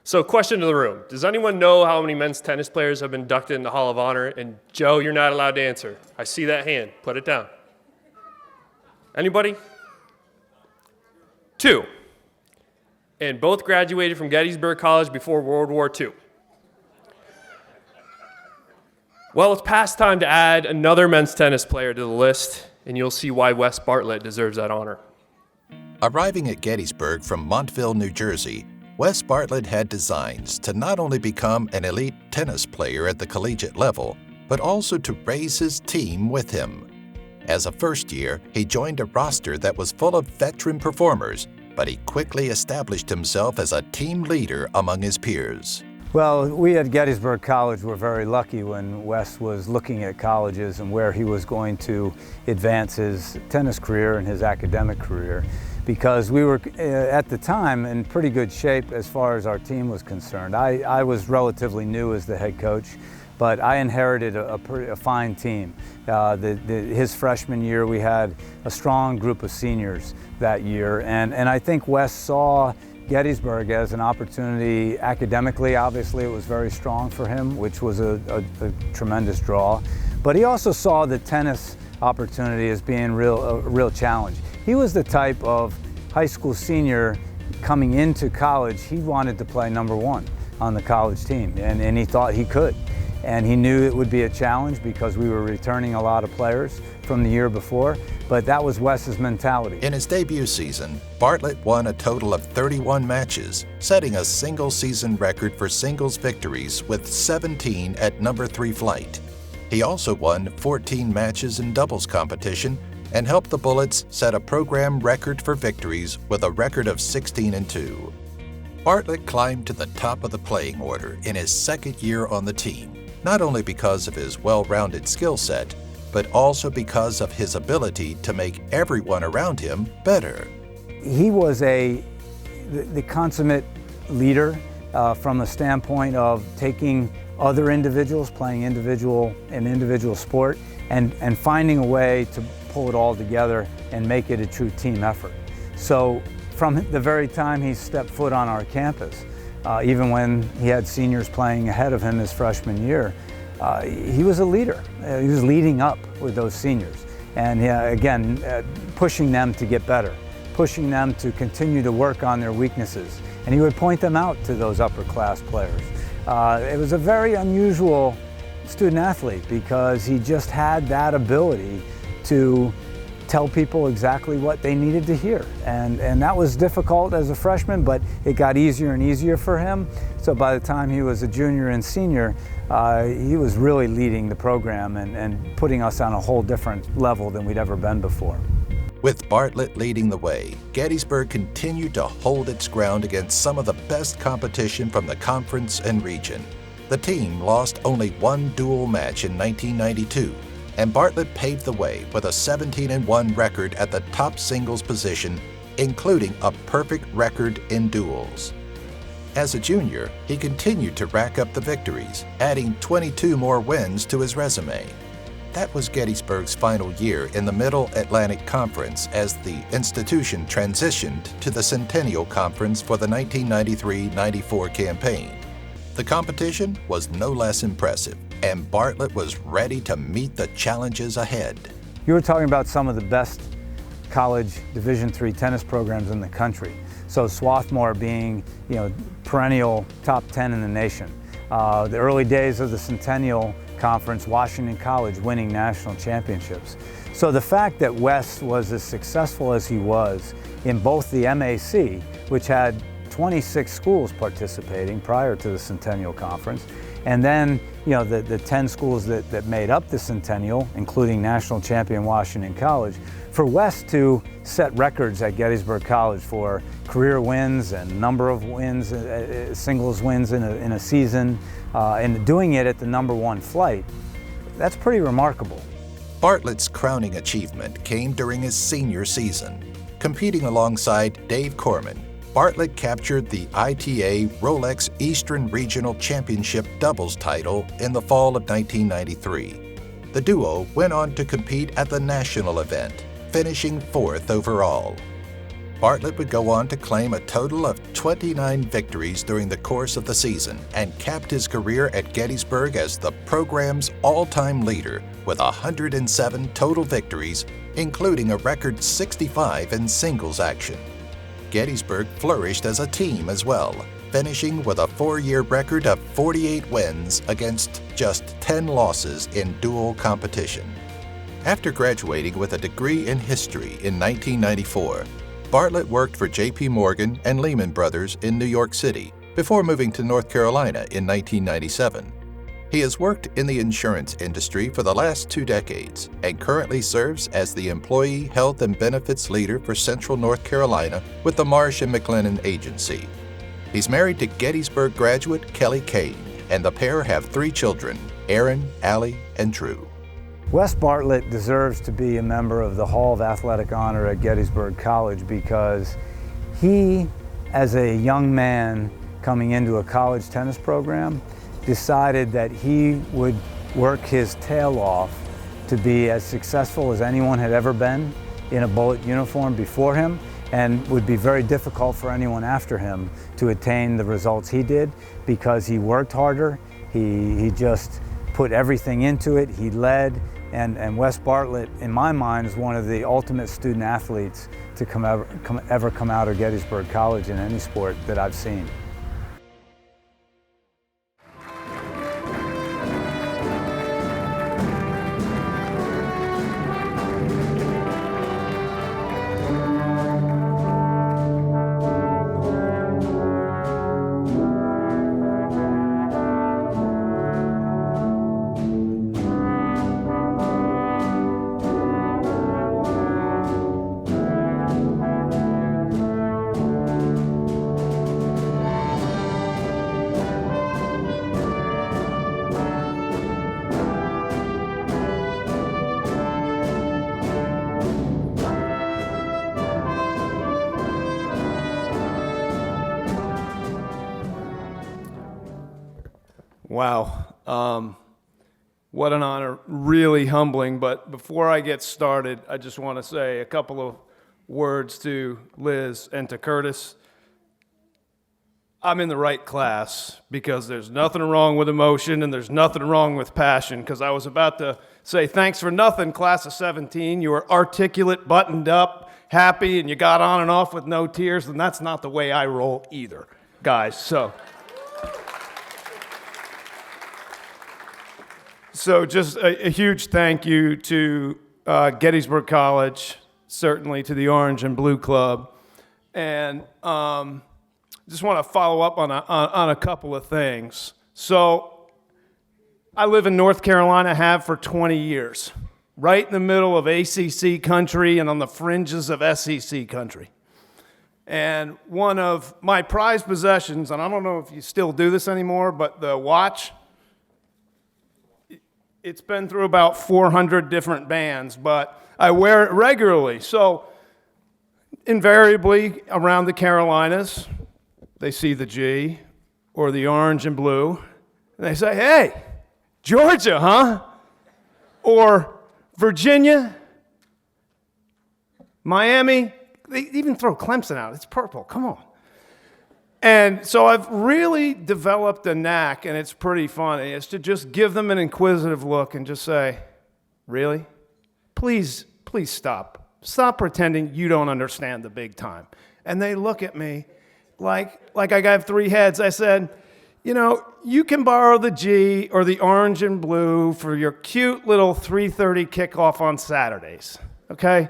So question to the room. Does anyone know how many men's tennis players have been inducted in the Hall of Honor? And Joe, you're not allowed to answer. I see that hand. Put it down. Anybody? 2. And both graduated from Gettysburg College before World War II. Well, it's past time to add another men's tennis player to the list, and you'll see why Wes Bartlett deserves that honor. Arriving at Gettysburg from Montville, New Jersey, Wes Bartlett had designs to not only become an elite tennis player at the collegiate level, but also to raise his team with him. As a first year, he joined a roster that was full of veteran performers, but he quickly established himself as a team leader among his peers. Well, we at Gettysburg College were very lucky when Wes was looking at colleges and where he was going to advance his tennis career and his academic career, because we were at the time in pretty good shape as far as our team was concerned. I was relatively new as the head coach, but I inherited a fine team. His freshman year, we had a strong group of seniors that year, and I think Wes saw Gettysburg as an opportunity. Academically, obviously, it was very strong for him, which was a tremendous draw. But he also saw the tennis opportunity as being a real challenge. He was the type of high school senior coming into college. He wanted to play number 1 on the college team, and he thought he could. And he knew it would be a challenge because we were returning a lot of players from the year before, but that was Wes's mentality. In his debut season, Bartlett won a total of 31 matches, setting a single-season record for singles victories with 17 at number 3 flight. He also won 14 matches in doubles competition and helped the Bullets set a program record for victories with a record of 16-2. Bartlett climbed to the top of the playing order in his second year on the team, not only because of his well-rounded skill set, but also because of his ability to make everyone around him better. He was the consummate leader from the standpoint of taking other individuals, playing an individual sport, and finding a way to pull it all together and make it a true team effort. So from the very time he stepped foot on our campus, even when he had seniors playing ahead of him his freshman year, he was a leader. He was leading up with those seniors. And again, pushing them to get better, pushing them to continue to work on their weaknesses. And he would point them out to those upper class players. It was a very unusual student athlete because he just had that ability to tell people exactly what they needed to hear. And that was difficult as a freshman, but it got easier and easier for him. So by the time he was a junior and senior, he was really leading the program and putting us on a whole different level than we'd ever been before. With Bartlett leading the way, Gettysburg continued to hold its ground against some of the best competition from the conference and region. The team lost only one dual match in 1992, and Bartlett paved the way with a 17-1 record at the top singles position, including a perfect record in duels. As a junior, he continued to rack up the victories, adding 22 more wins to his resume. That was Gettysburg's final year in the Middle Atlantic Conference as the institution transitioned to the Centennial Conference for the 1993-94 campaign. The competition was no less impressive, and Bartlett was ready to meet the challenges ahead. You were talking about some of the best college Division III tennis programs in the country. So Swarthmore being, perennial top 10 in the nation. The early days of the Centennial Conference, Washington College winning national championships. So the fact that Wes was as successful as he was in both the MAC, which had 26 schools participating prior to the Centennial Conference, and then the 10 schools that made up the Centennial, including national champion Washington College, for Wes to set records at Gettysburg College for career wins and number of wins, singles wins in a season, and doing it at the number 1 flight, that's pretty remarkable. Bartlett's crowning achievement came during his senior season. Competing alongside Dave Corman, Bartlett captured the ITA Rolex Eastern Regional Championship doubles title in the fall of 1993. The duo went on to compete at the national event, finishing 4th overall. Bartlett would go on to claim a total of 29 victories during the course of the season and capped his career at Gettysburg as the program's all-time leader with 107 total victories, including a record 65 in singles action. Gettysburg flourished as a team as well, finishing with a 4-year record of 48 wins against just 10 losses in dual competition. After graduating with a degree in history in 1994, Bartlett worked for J.P. Morgan and Lehman Brothers in New York City before moving to North Carolina in 1997. He has worked in the insurance industry for the last 2 decades and currently serves as the Employee Health and Benefits Leader for Central North Carolina with the Marsh & McLennan Agency. He's married to Gettysburg graduate Kelly Kane, and the pair have 3 children, Aaron, Allie, and Drew. Wes Bartlett deserves to be a member of the Hall of Athletic Honor at Gettysburg College because he, as a young man coming into a college tennis program, decided that he would work his tail off to be as successful as anyone had ever been in a bullet uniform before him, and would be very difficult for anyone after him to attain the results he did because he worked harder, he just put everything into it, he led, and Wes Bartlett, in my mind, is one of the ultimate student athletes to ever come out of Gettysburg College in any sport that I've seen. Wow. What an honor. Really humbling. But before I get started, I just want to say a couple of words to Liz and to Curtis. I'm in the right class because there's nothing wrong with emotion and there's nothing wrong with passion, because I was about to say thanks for nothing, class of 17. You were articulate, buttoned up, happy, and you got on and off with no tears, and that's not the way I roll either, guys. So just a huge thank you to Gettysburg College, certainly to the Orange and Blue Club, and just want to follow up on a couple of things. So I live in North Carolina, have for 20 years, right in the middle of ACC country and on the fringes of SEC country. And one of my prized possessions, and I don't know if you still do this anymore, but the watch, it's been through about 400 different bands, but I wear it regularly. So invariably around the Carolinas, they see the G or the orange and blue, and they say, hey, Georgia, huh? Or Virginia, Miami. They even throw Clemson out. It's purple. Come on. And so I've really developed a knack, and it's pretty funny, is to just give them an inquisitive look and just say, really? Please stop. Stop pretending you don't understand the big time. And they look at me like I got 3 heads. I said, you know, you can borrow the G or the orange and blue for your cute little 3:30 kickoff on Saturdays, okay?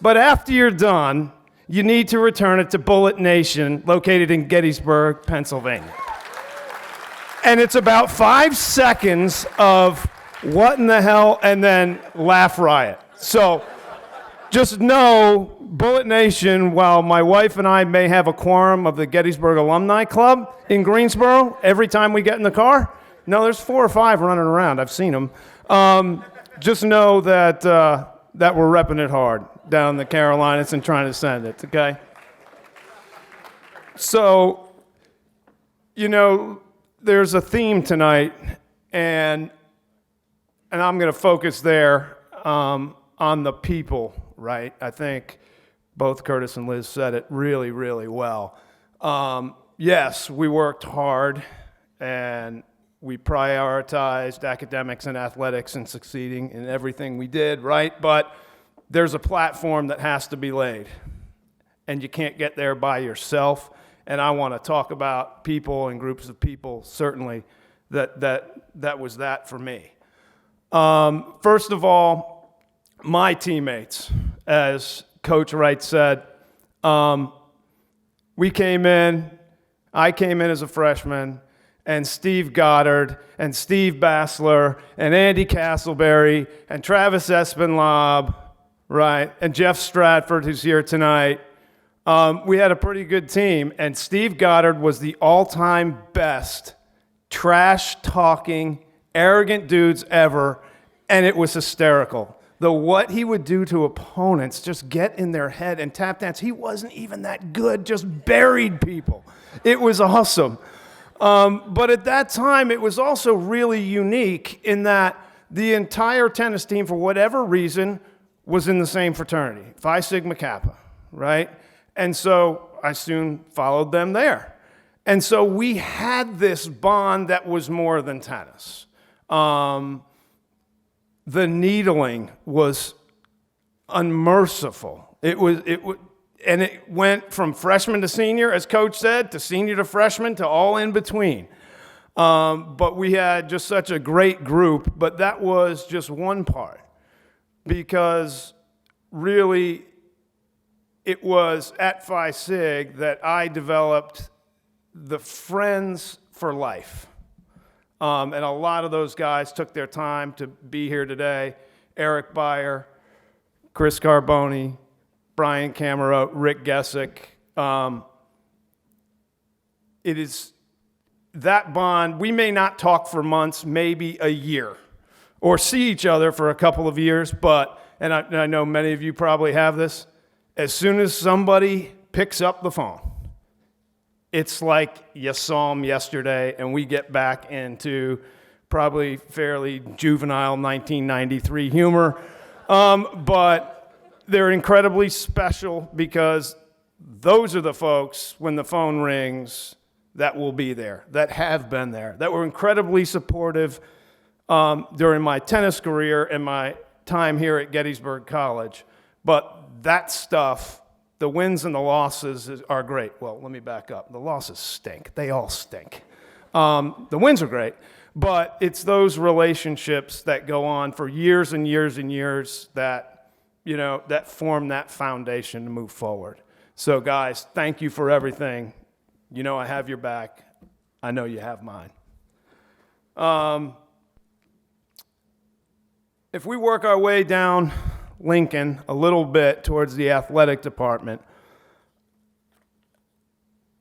But after you're done, you need to return it to Bullet Nation, located in Gettysburg, Pennsylvania. And it's about 5 seconds of what in the hell, and then laugh riot. So just know, Bullet Nation, while my wife and I may have a quorum of the Gettysburg Alumni Club in Greensboro every time we get in the car, no, there's 4 or 5 running around. I've seen them. Just know that that we're repping it hard down in the Carolinas and trying to send it, okay? So, you know, there's a theme tonight, and I'm going to focus there on the people, right? I think both Curtis and Liz said it really, really well. Yes, we worked hard, and we prioritized academics and athletics and succeeding in everything we did, right? But there's a platform that has to be laid, and you can't get there by yourself. And I want to talk about people and groups of people, certainly, that was that for me. First of all, my teammates, as Coach Wright said, I came in as a freshman, and Steve Goddard, and Steve Bassler, and Andy Castleberry, and Travis Espinlob, right, and Jeff Stratford, who's here tonight. We had a pretty good team, and Steve Goddard was the all-time best trash-talking, arrogant dudes ever, and it was hysterical. What he would do to opponents, just get in their head and tap dance. He wasn't even that good, just buried people. It was awesome. But at that time, it was also really unique in that the entire tennis team, for whatever reason, was in the same fraternity, Phi Sigma Kappa, right? And so I soon followed them there. And so we had this bond that was more than tennis. The needling was unmerciful. It went from freshman to senior, as Coach said, to senior to freshman, to all in between. But we had just such a great group, but that was just one part. Because really, it was at Phi Sig that I developed the friends for life. And a lot of those guys took their time to be here today. Eric Beyer, Chris Carboni, Brian Camero, Rick Gessick. It is that bond. We may not talk for months, maybe a year, or see each other for a couple of years, but, and I know many of you probably have this, as soon as somebody picks up the phone, it's like you saw them yesterday, and we get back into probably fairly juvenile 1993 humor. But they're incredibly special because those are the folks, when the phone rings, that will be there, that have been there, that were incredibly supportive during my tennis career and my time here at Gettysburg College. But that stuff, the wins and the losses are great. Well, let me back up. The losses stink. They all stink. The wins are great, but it's those relationships that go on for years and years and years that, that form that foundation to move forward. So, guys, thank you for everything. I have your back. I know you have mine. If we work our way down Lincoln a little bit towards the athletic department,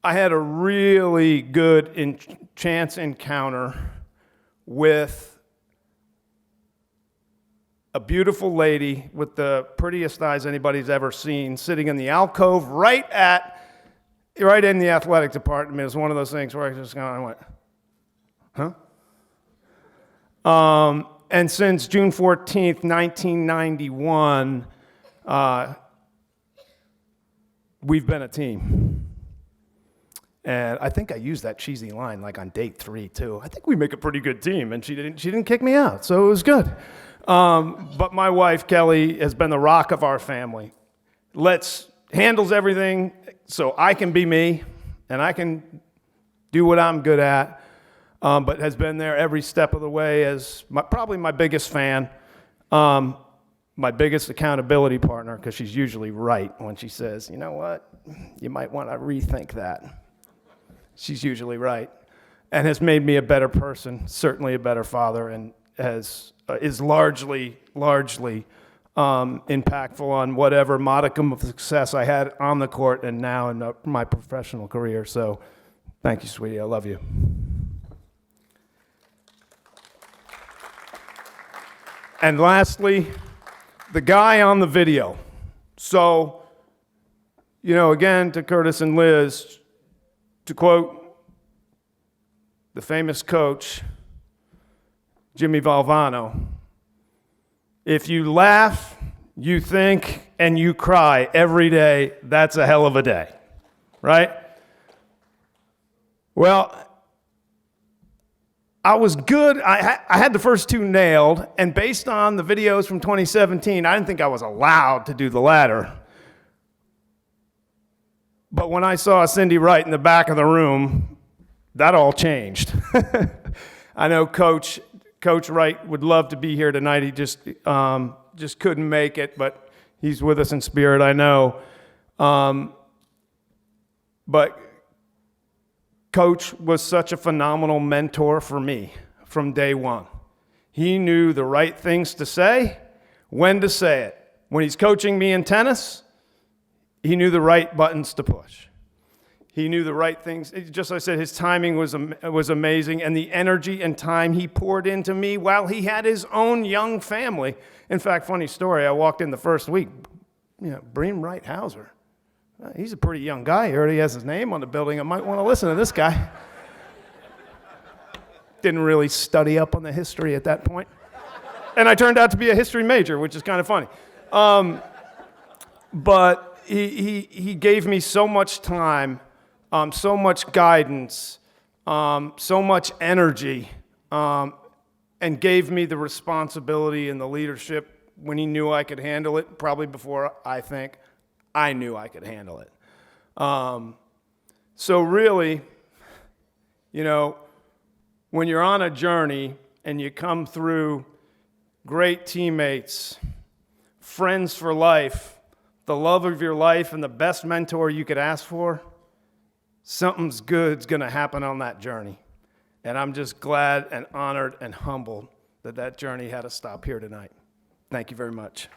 I had a really good chance encounter with a beautiful lady with the prettiest eyes anybody's ever seen, sitting in the alcove right in the athletic department. It was one of those things where I just kind of went, huh? And since June 14th, 1991, we've been a team. And I think I used that cheesy line like on date 3 too. I think we make a pretty good team, and she didn't kick me out, so it was good. But my wife Kelly has been the rock of our family. Handles everything so I can be me and I can do what I'm good at. But has been there every step of the way as probably my biggest fan, my biggest accountability partner, because she's usually right when she says, you know what, you might want to rethink that. She's usually right, and has made me a better person, certainly a better father, and is largely impactful on whatever modicum of success I had on the court and now in my professional career. So thank you, sweetie. I love you. And lastly, the guy on the video. So, again, to Curtis and Liz, to quote the famous coach, Jimmy Valvano, if you laugh, you think and you cry every day, that's a hell of a day, right? Well, I was good. I had the first two nailed, and based on the videos from 2017, I didn't think I was allowed to do the ladder. But when I saw Cindy Wright in the back of the room, that all changed. I know Coach Wright would love to be here tonight. He just couldn't make it, but he's with us in spirit, I know. But Coach was such a phenomenal mentor for me from day one. He knew the right things to say, when to say it. When he's coaching me in tennis, he knew the right buttons to push. He knew the right things. Just like I said, his timing was amazing, and the energy and time he poured into me while he had his own young family. In fact, funny story, I walked in the first week, Bream Wright Hauser. He's a pretty young guy. He already has his name on the building. I might want to listen to this guy. Didn't really study up on the history at that point. And I turned out to be a history major, which is kind of funny. But he gave me so much time, so much guidance, so much energy, and gave me the responsibility and the leadership when he knew I could handle it, probably before I knew I could handle it. So really, when you're on a journey and you come through great teammates, friends for life, the love of your life, and the best mentor you could ask for, something's good's going to happen on that journey. And I'm just glad and honored and humbled that journey had to stop here tonight. Thank you very much.